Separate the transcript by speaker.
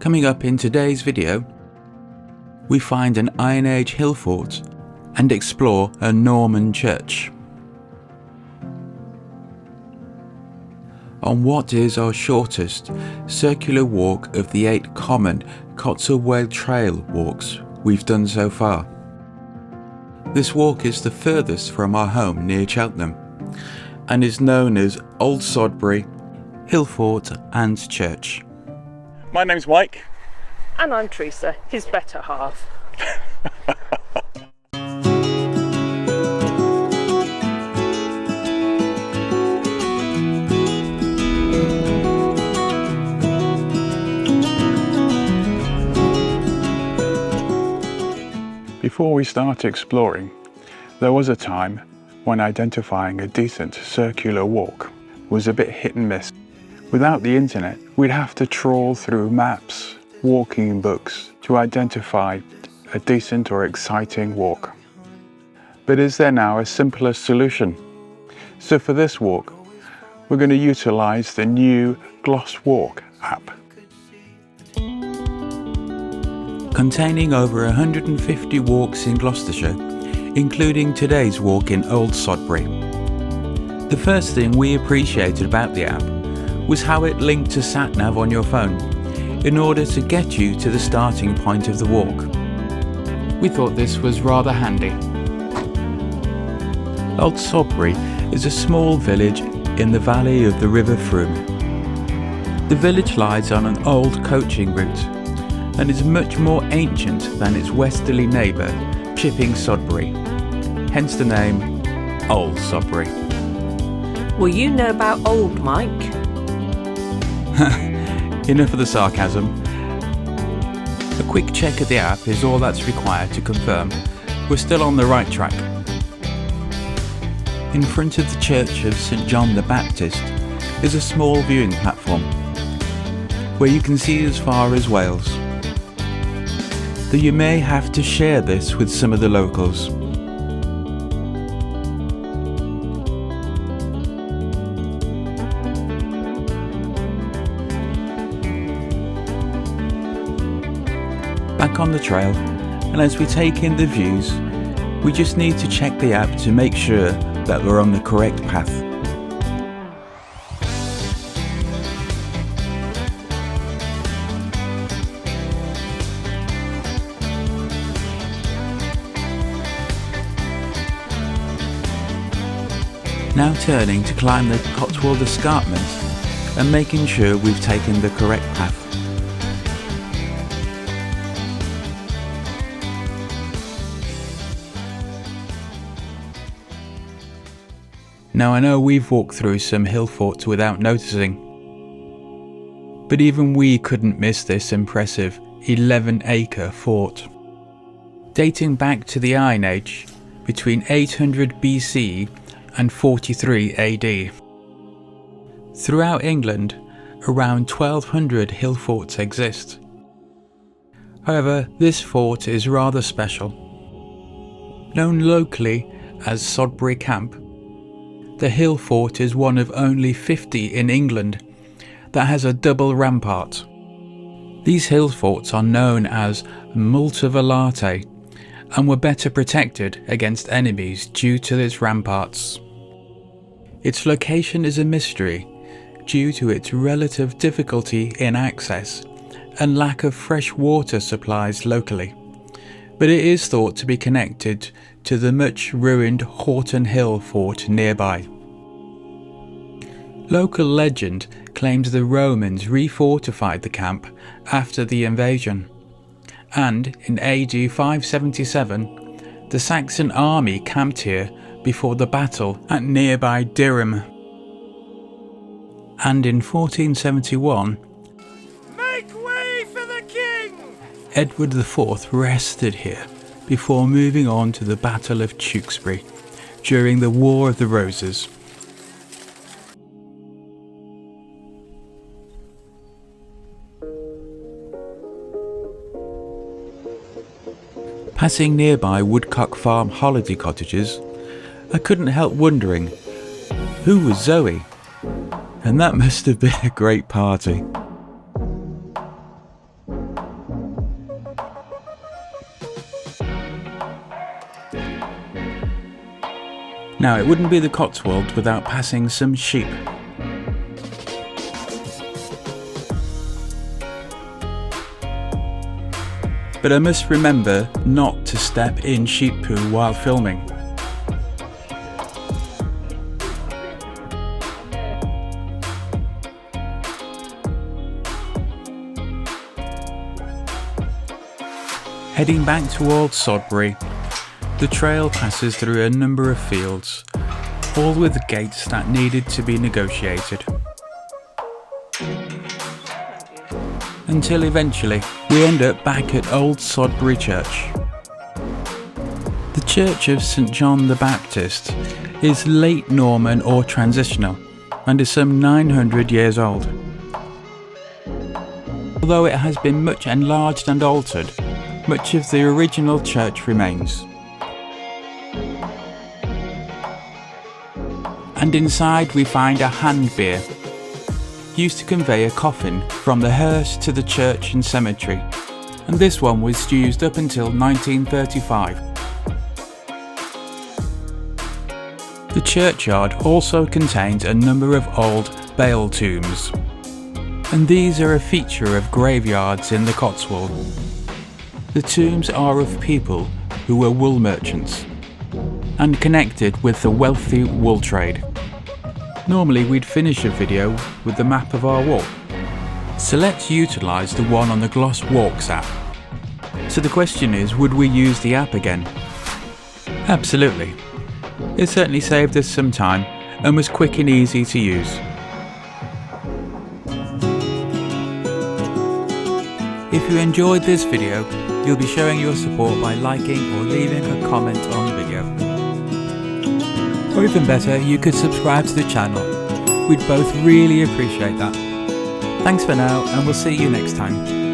Speaker 1: Coming up in today's video, we find an Iron Age hill fort and explore a Norman church. On what is our shortest circular walk of the 8 common Cotswold Way Trail walks we've done so far. This walk is the furthest from our home near Cheltenham and is known as Old Sodbury, Hill Fort and Church.
Speaker 2: My name's Mike.
Speaker 3: And I'm Teresa, his better half.
Speaker 2: Before we start exploring, there was a time when identifying a decent circular walk was a bit hit and miss. Without the internet, we'd have to trawl through maps, walking books to identify a decent or exciting walk. But is there now a simpler solution? So for this walk, we're going to utilise the new Glos Walks app.
Speaker 1: Containing over 150 walks in Gloucestershire, including today's walk in Old Sodbury. The first thing we appreciated about the app was how it linked to sat-nav on your phone in order to get you to the starting point of the walk. We thought this was rather handy. Old Sodbury is a small village in the valley of the River Frome. The village lies on an old coaching route and is much more ancient than its westerly neighbour, Chipping Sodbury, hence the name Old Sodbury.
Speaker 3: Well, you know about old, Mike.
Speaker 1: Enough of the sarcasm. A quick check of the app is all that's required to confirm we're still on the right track. In front of the Church of St John the Baptist is a small viewing platform where you can see as far as Wales. Though you may have to share this with some of the locals. Back on the trail, and as we take in the views, we just need to check the app to make sure that we're on the correct path. Now turning to climb the Cotswold escarpment and making sure we've taken the correct path. Now I know we've walked through some hill forts without noticing, but even we couldn't miss this impressive 11-acre fort. Dating back to the Iron Age, between 800 BC and 43 AD. Throughout England, around 1,200 hill forts exist. However, this fort is rather special. Known locally as Sodbury Camp, the hill fort is one of only 50 in England that has a double rampart. These hill forts are known as multivolate and were better protected against enemies due to its ramparts. Its location is a mystery due to its relative difficulty in access and lack of fresh water supplies locally, but it is thought to be connected to the much ruined Horton Hill fort nearby. Local legend claims the Romans refortified the camp after the invasion, and in AD 577 the Saxon army camped here before the battle at nearby Durham. And in 1471
Speaker 4: make way for the king!
Speaker 1: Edward IV rested here before moving on to the Battle of Tewkesbury during the War of the Roses. Passing nearby Woodcock Farm holiday cottages, I couldn't help wondering, who was Zoe? And that must have been a great party. Now, it wouldn't be the Cotswolds without passing some sheep. But I must remember not to step in sheep poo while filming. Heading back to Old Sodbury, the trail passes through a number of fields, all with gates that needed to be negotiated. Until eventually, we end up back at Old Sodbury Church. The Church of St John the Baptist is late Norman or transitional and is some 900 years old. Although it has been much enlarged and altered, much of the original church remains. And inside we find a hand bier, used to convey a coffin from the hearse to the church and cemetery, and this one was used up until 1935. The churchyard also contains a number of old bale tombs, and these are a feature of graveyards in the Cotswolds. The tombs are of people who were wool merchants and connected with the wealthy wool trade. Normally we'd finish a video with the map of our walk, so let's utilise the one on the Glos Walks App. So the question is, would we use the app again? Absolutely. It certainly saved us some time and was quick and easy to use. If you enjoyed this video, you'll be showing your support by liking or leaving a comment on the video. Or even better, you could subscribe to the channel. We'd both really appreciate that. Thanks for now, and we'll see you next time.